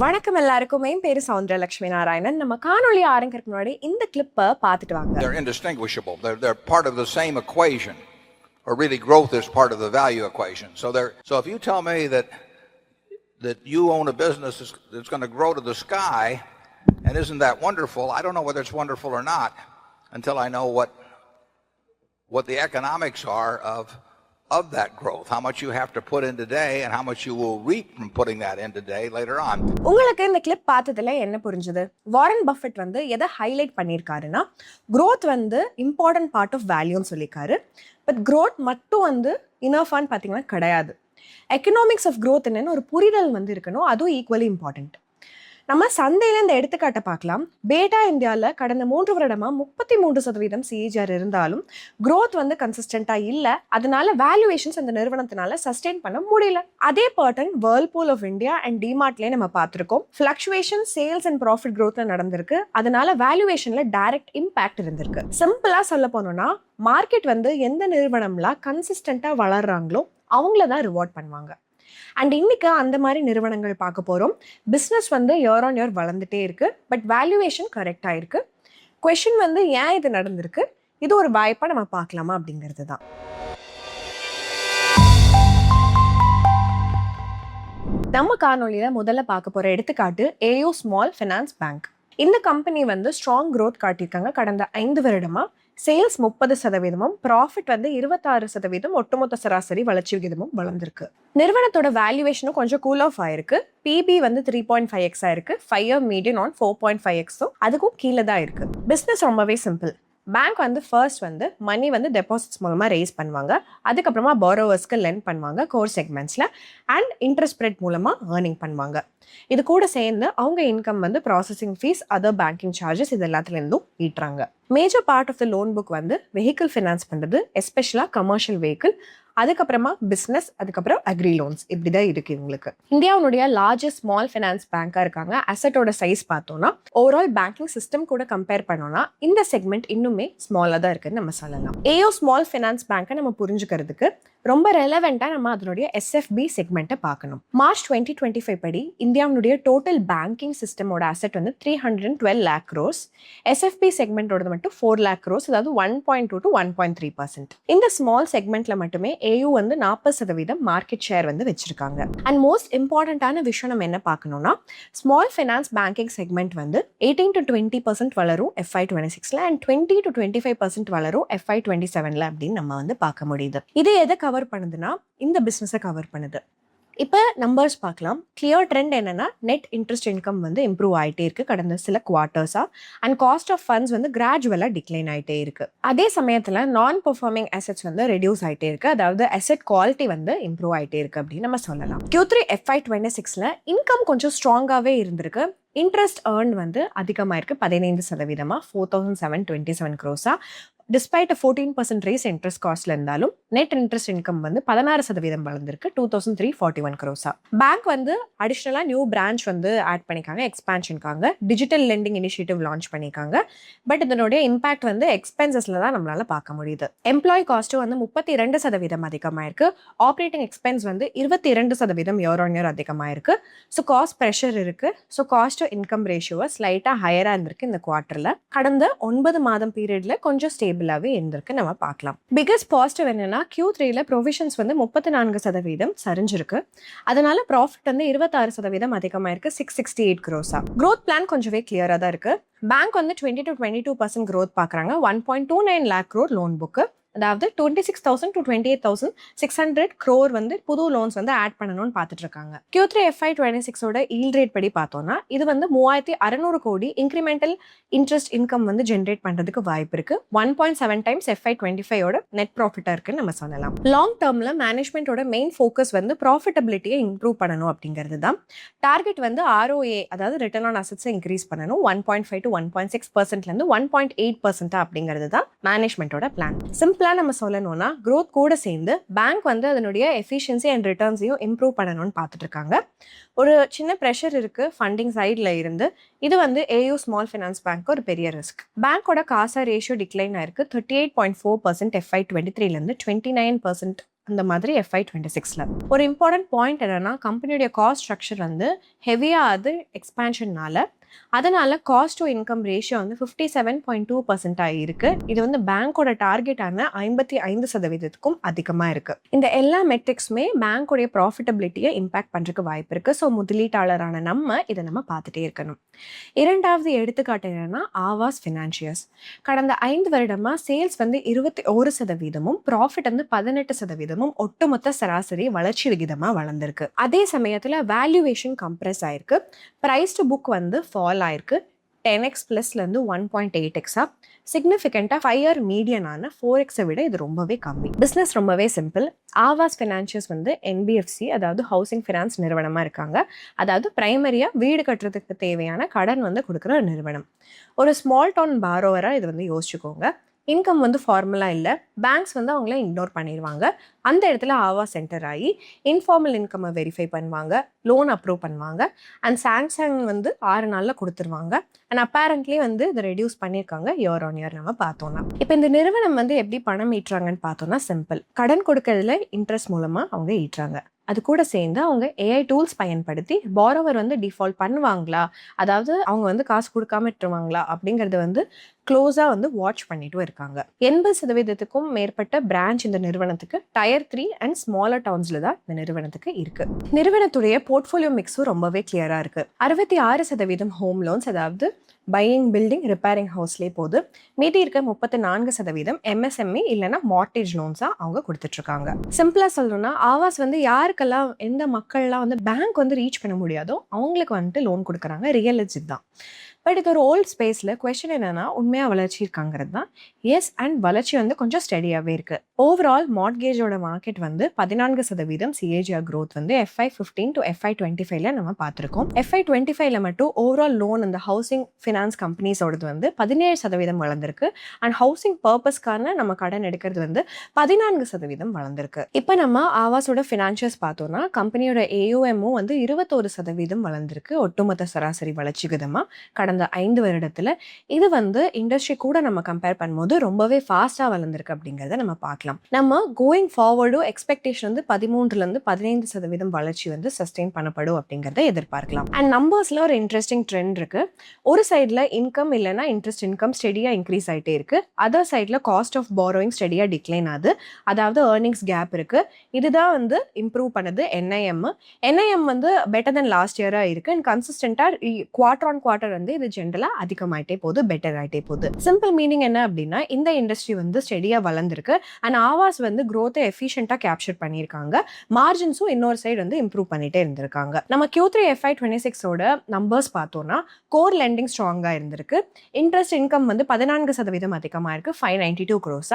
வணக்கம் எல்லாருக்கும். என் பேரு சௌந்தர லட்சுமி நாராயணன். நம்ம காணொளி ஆரம்பிக்கிறதுக்கு முன்னாடி இந்த கிளிப்பை பார்த்துட்டு வாங்க. They're indistinguishable. They're part of the same equation, or really growth is part of the value equation. So if you tell me that you own a business that's going to grow to the sky, and isn't that wonderful? I don't know whether it's wonderful or not until I know what the economics are of that growth, how much you have to put in today and how much you will reap from putting that in today later on. உங்களுக்கு இந்த clip பார்த்ததுல என்ன புரிஞ்சது? Warren Buffett வந்து எதை highlight பண்ணியிருக்காருன்னா, growth வந்து important part of வேல்யூன்னு சொல்லியிருக்காரு. பட் growth மட்டும் வந்து இனஃபான்னு பார்த்தீங்கன்னா கிடையாது. எக்கனாமிக்ஸ் ஆஃப் growth என்னன்னு ஒரு புரிதல் வந்து இருக்கணும். அதுவும் ஈக்குவலி இம்பார்ட்டன்ட். நம்ம சந்தையில் இந்த எடுத்துக்காட்டை பார்க்கலாம். பேட்டா இந்தியாவில் கடந்த 3 வருடமாக 33% CAGR இருந்தாலும் growth வந்து கன்சிஸ்டண்ட்டாக இல்லை. அதனால வேல்யூவேஷன்ஸ் அந்த நிறுவனத்தினால சஸ்டெயின் பண்ண முடியல. அதே pattern whirlpool of India and டிமார்ட்லேயே நம்ம பார்த்துருக்கோம். ஃப்ளக்சுவேஷன் சேல்ஸ் அண்ட் ப்ராஃபிட் growthல நடந்திருக்கு. அதனால வேல்யூவேஷனில் டைரக்ட் இம்பாக்ட் இருந்திருக்கு. சிம்பிளாக சொல்ல போனோம்னா, மார்க்கெட் வந்து எந்த நிறுவனம்லாம் கன்சிஸ்டண்ட்டாக வளர்றாங்களோ அவங்கள தான் ரிவார்ட் பண்ணுவாங்க. அண்ட் இன்னைக்கு அந்த மாதிரி நிறுவனங்கள் பார்க்க போகிறோம். பிஸ்னஸ் வந்து இயர் ஆன் இயர் வளர்ந்துட்டே இருக்கு. பட் வேல்யூவேஷன் கரெக்டாக இருக்கு. கொஷின் வந்து ஏன் இது நடந்திருக்கு, இது ஒரு வாய்ப்பாக நம்ம பார்க்கலாமா அப்படிங்கிறது தான். நம்ம காணொலியில் முதல்ல பார்க்க போகிற எடுத்துக்காட்டு AU ஸ்மால் ஃபினான்ஸ் பேங்க். இந்த கம்பெனி வந்து ஸ்ட்ராங் க்ரோத் காட்டியிருக்காங்க. கடந்த 5 வருடமாக சேல்ஸ் 30%, ப்ராஃபிட் வந்து 26%, ஒட்டுமொத்த சராசரி வளர்ச்சி விகிதமும் வளர்ந்துருக்கு. நிறுவனத்தோட வேல்யூவேஷனும் கொஞ்சம் கூல் ஆஃப் ஆயிருக்கு. PB வந்து 3.5x ஆயிருக்கு. 5 இயர் மீடியன் ஆன் 4.5x அதுக்கும் கீழே தான் இருக்கு. பிஸ்னஸ் ரொம்பவே சிம்பிள். பேங்க் வந்து ஃபர்ஸ்ட் வந்து மணி வந்து டெபாசிட்ஸ் மூலமாக ரேஸ் பண்ணுவாங்க. அதுக்கப்புறமா பாரோவர்ஸ்க்கு லெண்ட் பண்ணுவாங்க கோர் செக்மெண்ட்ஸில். அண்ட் இன்ட்ரெஸ்ட் ஸ்ப்ரெட் மூலமாக ஏர்னிங் பண்ணுவாங்க. இது கூட சேர்ந்து அவங்க இன்கம் வந்து processing fees, other banking charges இது எல்லாத்துலேருந்தும் ஈட்டுறாங்க. Major part of the loan book வந்து வெஹிக்கிள் ஃபினான்ஸ் பண்ணுறது, எஸ்பெஷலாக கமர்ஷியல் வெஹிக்கிள், அதுக்கப்புறமா பிஸ்னஸ், அதுக்கப்புறம் அக்ரி லோன்ஸ், இப்படி தான் இருக்கு இவங்களுக்கு. இந்தியாவுடைய லார்ஜஸ்ட் ஸ்மால் ஃபினான்ஸ் பேங்காக இருக்காங்க. அசட்டோட சைஸ் பார்த்தோம்னா ஓவரால் பேங்கிங் சிஸ்டம் கூட கம்பேர் பண்ணோம்னா இந்த செக்மெண்ட் இன்னுமே ஸ்மாலாக தான் இருக்குன்னு நம்ம சொல்லலாம். AO ஸ்மால் ஃபினான்ஸ் பேங்கை நம்ம புரிஞ்சுக்கிறதுக்கு ரொம்ப ரெலவெண்ட்டாக நம்ம அதனுடைய SFB செக்மெண்ட்டை பார்க்கணும். மார்ச் 2025 படி இந்தியாவுடைய டோட்டல் பேங்கிங் சிஸ்டமோட அசெட் வந்து 312 lakh crores. SFB செக்மெண்ட்டோட மட்டும் 4 lakh crores, அதாவது 1.2 to 1.3%. இந்த ஸ்மால் செக்மெண்ட்ல மட்டுமே AU வந்து 40% மார்க்கெட் ஷேர் வந்து வச்சிருக்காங்க. அண்ட் மோஸ்ட் இம்பார்ட்டன்டான விஷயம் நம்ம என்ன பார்க்கணும்னா, ஸ்மால் ஃபைனான்ஸ் பேங்கிங் செக்மெண்ட் வந்து 18 to 20% வளரும் FY26ல அண்ட் 20 to 25% வளரும் FY27ல அப்படின்னு நம்ம வந்து பார்க்க முடியுது. இது எதை கவர் பண்ணுதுன்னா, இந்த பிஸ்னஸை கவர் பண்ணுது. இப்போ நம்பர்ஸ் பார்க்கலாம். கிளியர் ட்ரெண்ட் என்னன்னா, நெட் இன்ட்ரெஸ்ட் இன்கம் வந்து இம்ப்ரூவ் ஆகிட்டே இருக்கு கடந்த சில குவார்ட்டர்ஸா. அண்ட் காஸ்ட் ஆஃப் ஃபண்ட்ஸ் வந்து கிராஜுவலாக டிக்ளைன் ஆகிட்டே இருக்கு. அதே சமயத்தில் நான் பெர்ஃபார்மிங் அசெட்ஸ் வந்து ரெடியூஸ் ஆகிட்டே இருக்கு. அதாவது அசெட் குவாலிட்டி வந்து இம்ப்ரூவ் ஆகிட்டே இருக்கு அப்படின்னு நம்ம சொல்லலாம். Q3 FY26ல இன்கம் கொஞ்சம் ஸ்ட்ராங்காகவே இருந்திருக்கு. இன்ட்ரெஸ்ட் ஏர்ன் வந்து அதிகமாக இருக்கு. 15%, 4,727 crores. டிஸ்பைட் 14% ரேஸ் இன்ட்ரெஸ்ட் காஸ்ட்ல இருந்தாலும் நெட் இன்ட்ரெஸ்ட் இன்கம் வந்து 16% வளர்ந்துருக்கு. 2,341 crores. பேங்க் வந்து அடிஷ்னலா நியூ பிரான்ச் வந்து ஆட் பண்ணிக்காங்க, எக்ஸ்பான்ஷனுக்காக டிஜிட்டல் லெண்டிங் இனிஷியேட்டிவ் லான்ச் பண்ணிக்காங்க. பட் இதனுடைய இம்பாக்ட் வந்து எக்ஸ்பென்சஸ்ல தான் நம்மளால பார்க்க முடியுது. எம்ப்ளாயி காஸ்ட்டும் வந்து 32% அதிகமாயிருக்கு. ஆப்ரேட்டிங் எக்ஸ்பென்ஸ் வந்து 22% இயர் ஆன் இயர் அதிகமாயிருக்கு. ஸோ காஸ்ட் ப்ரெஷர் இருக்கு. ஸோ காஸ்ட் டு இன்கம் ரேஷியோவை ஸ்லைட்டா ஹையரா இருந்திருக்கு இந்த குவார்டர்ல. கடந்த 9 மாதம் பீரியட்ல கொஞ்சம் ஸ்டேபிளாகவே இருந்திருக்கு நம்ம பார்க்கலாம். பிகஸ்ட் பாசிட்டிவ் என்னன்னா, Q3ல ப்ரொவிஷன்ஸ் வந்து 34% சரிஞ்சிருக்கு. அதனால ப்ராஃபிட் வந்து 26% அதிகமாயிருக்கு. 668 crores. growth பிளான் கொஞ்சமே கிளியரா தான் இருக்கு. பேங்க் வந்து 20 to 22% growth பார்க்குறாங்க. 1.29 lakh crore லோன் புக்கு, அதாவது 26,000 to 28,600 crore வந்து புது லோன்ஸ் வந்து ஆட் பண்ணணும்னு பார்த்துட்டு இருக்காங்க. Q3 FY26ஓட ஈல்ட் ரேட் படி பார்த்தோம்னா இது வந்து 3,600 கோடி இன்க்ரிமெண்டல் இன்ட்ரெஸ்ட் இன்கம் வந்து ஜென்ரேட் பண்றதுக்கு வாய்ப்பு இருக்கு. 1.7 times FY25ஓட நெட் ப்ராஃபிட்டா இருக்குன்னு நம்ம சொல்லலாம். லாங் டேர்ம்ல மேனேஜ்மெண்டோட மெயின் ஃபோக்கஸ் வந்து ப்ராஃபிட்டபிலிட்டியை இம்ப்ரூவ் பண்ணணும் அப்படிங்கிறது தான். டார்கெட் வந்து ROA, அதாவது ரிட்டர்ன் ஆன் அசெட்ஸை இன்க்ரீஸ் பண்ணணும். 1.5 to 1.6%லேருந்து 1.8% அப்படிங்கிறது தான் மேனேஜ்மெண்டோட பிளான். சிம்பிள் நம்ம சொல்லணும்னா, growth கூட சேர்ந்து பேங்க் வந்து அதனுடைய எஃபிஷியன்சி அண்ட் ரிட்டர்ன்ஸையும் இம்ப்ரூவ் பண்ணணும்னு பார்த்துட்டு இருக்காங்க. ஒரு சின்ன ப்ரெஷர் இருக்கு ஃபண்டிங் சைடில் இருந்து. இது வந்து AU ஸ்மால் ஃபைனான்ஸ் பேங்க் ஒரு பெரிய ரிஸ்க். பேங்கோட காசா ரேஷியோ டிக்ளைன் ஆயிருக்கு. 38.4% FY23லேருந்து 29% அந்த மாதிரி FY26ல. ஒரு இம்பார்ட்டன்ட் பாயிண்ட் என்னன்னா, கம்பெனியோட காஸ்ட் ஸ்ட்ரக்சர் வந்து ஹெவியா அது எக்ஸ்பான்ஷன்னால அதனால காஸ்ட் டு இன்கம் ரேஷியோ வந்து 57.2% இருக்கு. இது வந்து பேங்கோட டார்கெட்டான 55%க்கும் அதிகமா இருக்கு. இந்த எல்லா மெட்ரிக்ஸுமே பேங்கோடைய ப்ராஃபிட்டபிலிட்டியை இம்பாக்ட் பண்றதுக்கு வாய்ப்பு இருக்கு. ஸோ முதலீட்டாளரான இதை நம்ம பார்த்துட்டே இருக்கணும். இரண்டாவது எடுத்துக்காட்டு என்னன்னா ஆவாஸ் ஃபினான்ஷியர்ஸ். கடந்த 5 வருடமா சேல்ஸ் வந்து 21%, ப்ராஃபிட் வந்து 18%, ஒட்டுமொத்த சராசரி வளர்ச்சி விகிதமா வளர்ந்திருக்கு. அதே சமயத்துல வேல்யூவேஷன் கம்ப்ரெஸ் ஆயிருக்கு. பிரைஸ் டு புக் வந்து ஃபால் ஆயிருக்கு. 10x +லேருந்து 1.8x சிக்னிஃபிகண்டாக 5 இயர் மீடியனான 4x விட இது ரொம்பவே கம்மி. பிஸ்னஸ் ரொம்பவே சிம்பிள். ஆவாஸ் ஃபினான்ஷியர்ஸ் வந்து NBFC, அதாவது ஹவுசிங் ஃபினான்ஸ் நிறுவனமாக இருக்காங்க. அதாவது பிரைமரியாக வீடு கட்டுறதுக்கு தேவையான கடன் வந்து கொடுக்குற நிறுவனம். ஒரு ஸ்மால் டவுன் பாரோவராக இது வந்து யோசிச்சுக்கோங்க. இன்கம் வந்து ஃபார்முலா இல்லை. பேங்க்ஸ் வந்து அவங்கள இக்னோர் பண்ணிடுவாங்க. அந்த இடத்துல ஆவாஸ் சென்டர் ஆகி இன்ஃபார்மல் இன்கம்மை வெரிஃபை பண்ணுவாங்க, லோன் அப்ரூவ் பண்ணுவாங்க, அண்ட் சாங்ஷன் வந்து 6 நாளில் கொடுத்துருவாங்க. அண்ட் அப்பேரண்ட்லி வந்து இதை ரெடியூஸ் பண்ணியிருக்காங்க இயர் ஆன் இயர் நம்ம பார்த்தோம்னா. இப்போ இந்த நிறுவனம் வந்து எப்படி பணம் ஈட்டுறாங்கன்னு பார்த்தோம்னா சிம்பிள். கடன் கொடுக்கறதுல இன்ட்ரெஸ்ட் மூலமாக அவங்க ஈட்டுறாங்க. அது கூட சேர்ந்து அவங்க AI டூல்ஸ் பயன்படுத்தி பாரோவர் வந்து டிஃபால்ட் பண்ணுவாங்களா, அதாவது அவங்க வந்து காசு கொடுக்காம விட்டுருவாங்களா அப்படிங்கிறத வந்து க்ளோஸாக வந்து வாட்ச் பண்ணிட்டும் இருக்காங்க. 80%க்கும் மேற்பட்ட பிரான்ச் இந்த நிறுவனத்துக்கு Tier 3 அண்ட் ஸ்மாலர் டவுன்ஸில் தான் இந்த நிறுவனத்துக்கு இருக்கு. நிறுவனத்துடைய போர்ட்ஃபோலியோ மிக்ஸும் ரொம்பவே கிளியராக இருக்கு. 66% ஹோம் லோன்ஸ், அதாவது பையிங், பில்டிங், ரிப்பேரிங் ஹவுஸ்லேயே போகுது. மீதி இருக்க 34% MSME இல்லைன்னா மார்டேஜ் லோன்ஸாக அவங்க கொடுத்துட்ருக்காங்க. சிம்பிளாக சொல்லணும்னா ஆவாஸ் வந்து யாருக்கெல்லாம், எந்த மக்கள்லாம் வந்து பேங்க் வந்து ரீச் பண்ண முடியாதோ அவங்களுக்கு வந்துட்டு லோன் கொடுக்குறாங்க. ரியல் எஜிட் தான். பட் இது ஒரு ஓல்ட் ஸ்பேஸில் கொஸ்டின் என்னன்னா உண்மையாக வளர்ச்சி இருக்காங்கிறது தான். எஸ், அண்ட் வளர்ச்சி வந்து கொஞ்சம் ஸ்டெடியாகவே இருக்குது. ஓவரால் மார்ட்கேஜோட மார்க்கெட் வந்து 14% CAGR growth வந்து FY15 to FY25ல நம்ம பார்த்துருக்கோம். FY25ல மட்டும் ஓவரால் லோன் அந்த ஹவுசிங் ஃபினான்ஸ் கம்பெனிஸோடது வந்து 17% வளர்ந்துருக்கு. அண்ட் ஹவுசிங் பர்பஸ்க்கான நம்ம கடன் எடுக்கிறது வந்து 14% வளர்ந்துருக்கு. இப்போ நம்ம ஆவாஸோட ஃபினான்ஷியல்ஸ் பார்த்தோம்னா கம்பெனியோட AUMமும் வந்து 21% வளர்ந்துருக்கு. ஒட்டுமொத்த சராசரி வளர்ச்சி விதமாக கடந்த 5 வருடத்துல இது வந்து இண்டஸ்ட்ரி கூட நம்ம கம்பேர் பண்ணும்போது ரொம்பவே ஃபாஸ்டா வளர்ந்துருக்கு அப்படிங்கறத நம்ம பார்க்கலாம். நம்ம கோயிங் ஃபார்வர்டும் எக்ஸ்பெக்டேஷன் வந்து 13லேருந்து 15% வளர்ச்சி வந்து சஸ்டெயின் பண்ணப்படும் அப்படிங்கறத எதிர்பார்க்கலாம். அண்ட் நம்பர்ஸ்ல ஒரு இன்ட்ரெஸ்டிங் ட்ரெண்ட் இருக்கு. ஒரு சைட்ல இன்கம் இல்லைன்னா இன்ட்ரெஸ்ட் இன்கம் ஸ்டெடியா இன்க்ரீஸ் ஆயிட்டே இருக்கு. அதர் சைட்ல காஸ்ட் ஆஃப் பாரோயிங் ஸ்டெடியா டிக்ளைன் ஆகுது. அதாவது ஏர்னிங்ஸ் கேப் இருக்கு. இதுதான் வந்து இம்ப்ரூவ் பண்ணது NIM வந்து பெட்டர் தென் லாஸ்ட் இயரா இருக்கு. அண்ட் கன்சிஸ்டன்டா குவார்டர் ஆன் குவார்டர் வந்து இது ஜென்ரலா அதிகமாயிட்டே போகுது, பெட்டர் ஆயிட்டே போகுது. சிம்பிள் மீனிங் என்ன அப்படின்னா இந்த இண்டஸ்ட்ரி வந்து ஸ்டெடியா வளர்ந்துருக்கு. அண்ட் ஆவாஸ் வந்து growth எஃபிஷியன்ட்டா கேப்சர் பண்ணியிருக்காங்க. மார்ஜின்ஸும் இன்னொரு சைடு வந்து இம்ப்ரூவ் பண்ணிட்டே இருந்திருக்காங்க. நம்ம Q3 FY26ஓட நம்பர்ஸ் பார்த்தோம்னா கோர் லெண்டிங் ஸ்ட்ராங்கா இருந்திருக்கு. இன்ட்ரெஸ்ட் இன்கம் வந்து 14% அதிகமா இருக்கு, 592 crores.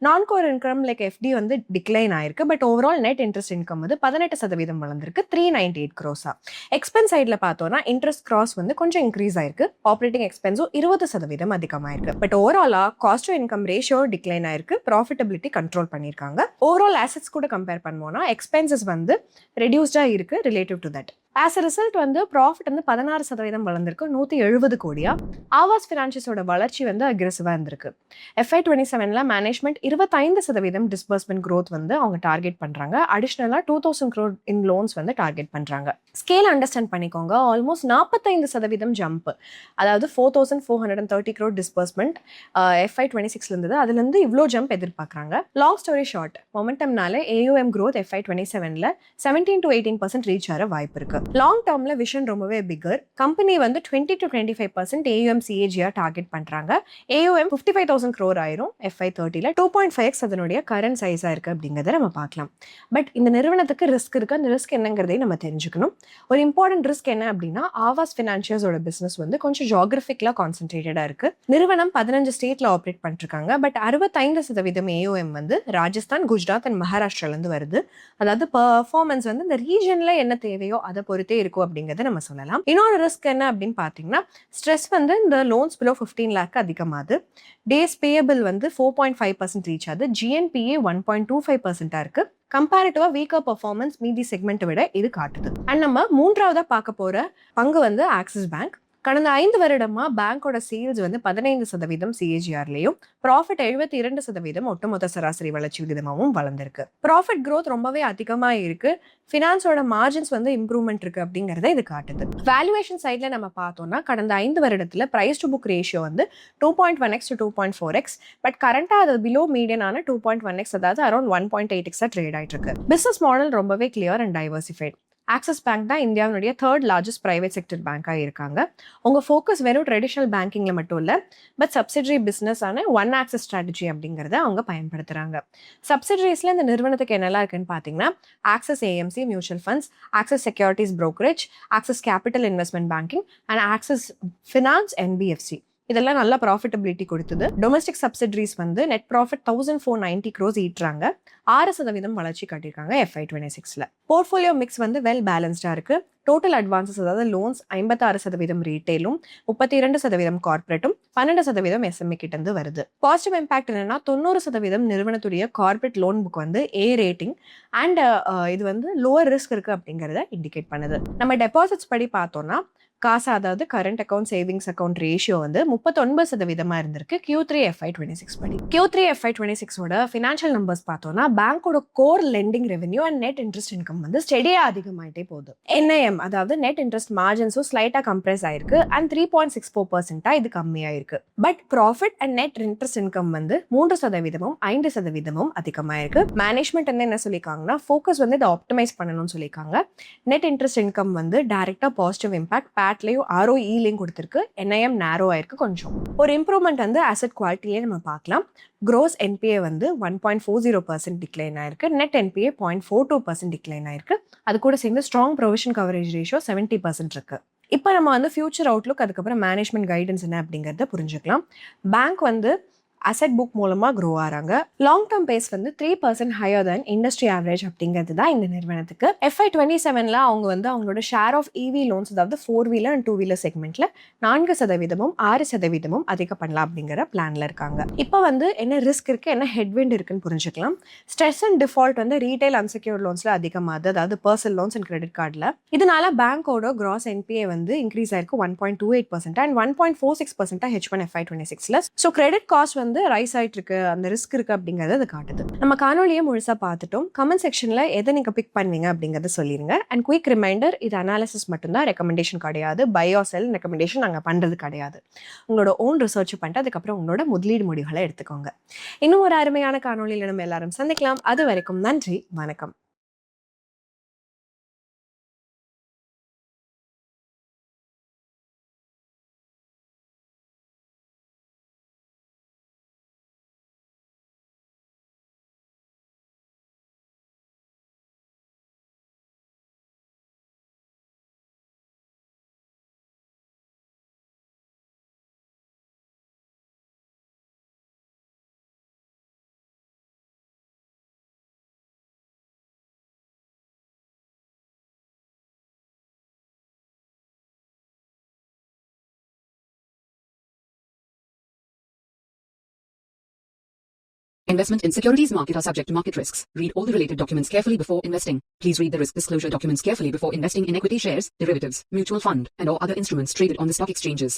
நான் கோர் இன்கம் லைக் FD வந்து டிக்ளைன் ஆயிருக்கு. But overall net interest income வந்து 18% வளர்ந்துருக்கு, 398 crores. எக்ஸ்பென்ஸ் சைட்ல பார்த்தோம்னா இன்ட்ரெஸ்ட் கிராஸ் வந்து கொஞ்சம் இன்க்ரீஸ் ஆயிருக்கு. ஆப்ரேட்டிங் எக்ஸ்பென்ஸும் 20% அதிகமாயிருக்கு. பட் ஓவராலா cost to income ratio decline ஆயிருக்கு. ப்ராஃபிட்டபிலிட்டி கண்ட்ரோல் பண்ணியிருக்காங்க. ஓவரால் ஆசெட்ஸ் கூட கம்பேர் பண்ணுவோம்னா எக்ஸ்பென்சஸ் வந்து ரெடியூஸ்டா இருக்கு relative to that. As a result வந்து ப்ராஃபிட் வந்து 16% வளர்ந்துருக்கு, 170 கோடியா. ஆவாஸ் ஃபினான்ஷியஸோட வளர்ச்சி வந்து அக்ரெசிவா இருந்திருக்கு. FY27ல மேனேஜ்மெண்ட் 25% டிஸ்பர்ஸ்மெண்ட் growth வந்து அவங்க டார்கெட் பண்றாங்க. அடிஷனலா 2000 crore இன் லோன்ஸ் வந்து டார்கெட் பண்றாங்க. ஸ்கேல் அண்டர்ஸ்டாண்ட் பண்ணிக்கோங்க. ஆல்மோஸ்ட் 45% ஜம்ப், அதாவது 4430 crore டிஸ்பர்ஸ்மெண்ட் FY26ல இருந்தது. அதுல இருந்து இவ்வளோ ஜம்ப் எதிர்பார்க்கறாங்க. லாங் ஸ்டோரி ஷார்ட், மொமெண்டம்னால AUM growth FY27ல 17 to 18% ரீச் ஆகிற வாய்ப்பு இருக்கு. லாங் டேர்ம்ல விஷன் ரொம்பவே பிகர். கம்பெனி வந்து 20 to 25% AUM CAGR டார்கெட் பண்றாங்க. AUM 55,000 crore ஆயிரும் FY30ல. 2.5x அதனுடைய கரண்ட் சைஸா இருக்கு அப்படிங்கறத நம்ம பார்க்கலாம். பட் இந்த நிறுவனத்துக்கு ரிஸ்க் இருக்கு. அந்த ரிஸ்க் என்னங்கிறதையும் நம்ம தெரிஞ்சுக்கணும். ஒரு இம்பார்ட்டன்ட் ரிஸ்க் என்ன அப்படின்னா ஆவாஸ் ஃபினான்ஷியர்ஸோட பிசினஸ் வந்து கொஞ்சம் ஜியோகிராஃபிக்கலா கான்சென்ட்ரேட்டடா இருக்கு. நிறுவனம் 15 ஸ்டேட்ல ஆப்ரேட் பண்ணிட்டு இருக்காங்க. பட் 65% AUM வந்து ராஜஸ்தான், குஜராத் அண்ட் மகாராஷ்டிரால இருந்து வருது. அதாவது பெர்ஃபார்மன்ஸ் வந்து இந்த ரீஜன்ல என்ன தேவையோ அதை பொறுத்தே இருக்கும் அப்படிங்கறத நம்ம சொல்லலாம். இன்னொரு ரிஸ்க் என்ன அப்படின்னு பாத்தீங்கன்னா ஸ்ட்ரெஸ் வந்து இந்த லோன்ஸ் பிலோ 15 lakh அதிகமாகுது. டேஸ் பேயபிள் வந்து 4.5% ரீச் ஆகுது. GNPA 1.25% இருக்கு. கம்பேரிட்டிவா வீக்கர் பெர்ஃபார்மன்ஸ் மீதி செக்மெண்ட்டை விட இது காட்டுது. அண்ட் நம்ம மூன்றாவதா பார்க்க போற பங்கு வந்து ஆக்சிஸ் பேங்க். கடந்த 5 வருடமா பேங்கோட சேல்ஸ் வந்து 15% CAGRலயும் ப்ராஃபிட் 72% ஒட்டுமொத்த சராசரி வளர்ச்சி விகிதமாகவும் வளர்ந்திருக்கு. ப்ராஃபிட் growth ரொம்பவே அதிகமா இருக்கு. ஃபினான்ஸோட மார்ஜின்ஸ் வந்து இம்ப்ரூவ்மெண்ட் இருக்கு அப்படிங்கறத இது காட்டுது. வேல்யூவேஷன் சைட்ல நம்ம பார்த்தோம்னா கடந்த 5 வருடத்துல பிரைஸ் டு புக் ரேஷியோ வந்து 2.1x to 2.4x, பட் கரண்டா அது பிலோ மீடியனான 2.1x, அதாவது அரௌண்ட் 1.8x ட்ரேட் ஆயிட்டு இருக்கு. பிசினஸ் மாடல் ரொம்பவே clear and diversified. Axis bank தான் இந்தியாவுடைய 3rd லார்ஜஸ்ட் பிரைவேட் செக்டர் பேங்காக இருக்காங்க. உங்கள் ஃபோக்கஸ் வெறும் ட்ரெடிஷனல் பேங்கிங்கில் மட்டும் இல்லை, பட் சப்சிடரி பிஸ்னஸான ஒன் ஆக்சிஸ் ஸ்ட்ராட்டஜி அப்படிங்கிறத அவங்க பயன்படுத்துகிறாங்க. சப்சிடரிஸில் இந்த நிறுவனத்துக்கு என்னெல்லாம் இருக்குன்னு பார்த்தீங்கன்னா Axis AMC mutual funds, Axis securities brokerage, Axis capital investment banking and Axis finance NBFC. இதெல்லாம் நல்ல ப்ராஃபிட்டபிலிட்டி கொடுத்தது. டொமஸ்டிக் சப்சிடரிஸ் வந்து நெட் ப்ராஃபிட் 1490 crores ஈட்டுறாங்க. 6% வளர்ச்சி காட்டியிருக்காங்க FY26ல. போர்ட்ஃபோலியோ மிக்ஸ் வந்து வெல் பேலன்ஸ்டா இருக்கு. டோட்டல் அட்வான்சஸ் அதாவது லோன்ஸ் 56% ரீட்டைலும், 32% கார்பரேட்டும், 12% எஸ்எம்இ கிட்ட இருந்து வருது. பாசிட்டிவ் இம்பாக்ட் என்னன்னா 90% நிறுவனத்துடைய கார்பரேட் லோன் புக் வந்து A ரேட்டிங் அண்ட் இது வந்து லோவர் ரிஸ்க் இருக்கு அப்படிங்கறத இண்டிகேட் பண்ணுது. நம்ம டெபாசிட்ஸ் படி பார்த்தோம்னா காசா அதாவது current account savings account ratio வந்து 39% இருந்திருக்கு Q3 FY26 படி. Q3 FY26ஓட ஃபினான்ஷியல் நம்பர்ஸ் பார்த்தோம்னா பேங்கோட core lending revenue and net interest income வந்து ஸ்டெடியா அதிகமாயிட்டே போகுது. NIM அதாவது நெட் இன்ட்ரெஸ்ட் மார்ஜின்ஸும் ஸ்லைட்டா கம்ப்ரஸ் ஆயிருக்கு அண்ட் 3.64% இது கம்மியாயிருக்கு. But profit and net interest income வந்து 3%, 5% அதிகமாயிருக்கு. மேனேஜ்மெண்ட் வந்து என்ன சொல்லியிருக்காங்கன்னா ஃபோக்கஸ் வந்து இதை ஆப்டிமைஸ் பண்ணணும்னு சொல்லியிருக்காங்க. நெட் இன்ட்ரெஸ்ட் இன்கம் வந்து டைரக்டா பாசிட்டிவ் இம்பாக்ட் பேட்லையும் ROE-லையும் கொடுத்திருக்கு. NIM நேரோ ஆயிருக்கு கொஞ்சம். ஒரு இம்ப்ரூவ்மெண்ட் வந்து அசெட் குவாலிட்டியே நம்ம பார்க்கலாம். gross NPA வந்து 1.40% டிக்ளைன் ஆயிருக்கு. நெட் NPA 0.42% டிக்ளைன் ஆயிருக்கு. அது கூட சேர்ந்து ஸ்ட்ராங் ப்ரொவிஷன் கவரேஜ் ரேஷியோ 70% இருக்கு. இப்போ நம்ம வந்து ஃபியூச்சர் அவுட்லுக், அதுக்கப்புறம் மேனேஜ்மெண்ட் கைடன்ஸ் என்ன அப்படிங்கிறத புரிஞ்சுக்கலாம். பேங்க் வந்து அசெட் புக் மூலமா க்ரோ ஆறாங்க. லாங் டேர்ம் பேஸ் வந்து 3% ஹையர் தேன் இண்டஸ்ட்ரி ஆவரேஜ் அப்படிங்கிறது தான் இந்த நிறுவனத்துக்கு. FY27ல அவங்க வந்து அவங்களோட ஷேர் ஆஃப் EV லோன்ஸ் அதாவது 4-wheeler அண்ட் 2-wheeler செக்மெண்ட்ல 4%, 6% அதிகம் பண்ணலாம் அப்படிங்கிற பிளான்ல இருக்காங்க. இப்போ வந்து என்ன ரிஸ்க் இருக்கு, என்ன ஹெட்விண்ட் இருக்குன்னு புரிஞ்சுக்கலாம். ஸ்ட்ரெஸ் அண்ட் டிஃபால்ட் வந்து ரீட்டைல் அன்செக்யூர்ட் லோன்ஸ்ல அதிகமாகுது, அதாவது பர்சனல் லோன்ஸ் அண்ட் கிரெடிட் கார்டில். இதனால பேங்கோட கிராஸ் NPA வந்து இன்க்ரீஸ் ஆயிருக்கு 1.28% அண்ட் 1.46% H1 FY26ல. ஸோ கிரெடிட் காஸ்ட் வந்து ரைஸ் ஆயிட்டு இருக்கு, அந்த ரிஸ்க் இருக்கு அப்படிங்கறத அது காட்டுது. நம்ம காணொலியை முழுசா பார்த்துட்டோம். கமெண்ட் செக்ஷன்ல எதை நீங்க பிக் பண்ணுவீங்க அப்படிங்கறத சொல்லிருங்க. அண்ட் குயிக் ரிமைண்டர், இது அனாலிசிஸ் மட்டும்தான், ரெக்கமெண்டேஷன் கிடையாது. பை ஆர் செல் ரெக்கமெண்டேஷன் நாங்க பண்றது கிடையாது. உங்களோட ஓன் ரிசர்ச் பண்ணிட்டு அதுக்கப்புறம் உங்களோட முதலீடு முடிவுகளை எடுத்துக்கோங்க. இன்னும் ஒரு அருமையான காணொலியில நம்ம எல்லாரும் சந்திக்கலாம். அது வரைக்கும் நன்றி, வணக்கம். Investment in securities market are subject to market risks. Read all the related documents carefully before investing. Please read the risk disclosure documents carefully before investing in equity shares, derivatives, mutual fund, and or other instruments traded on the stock exchanges.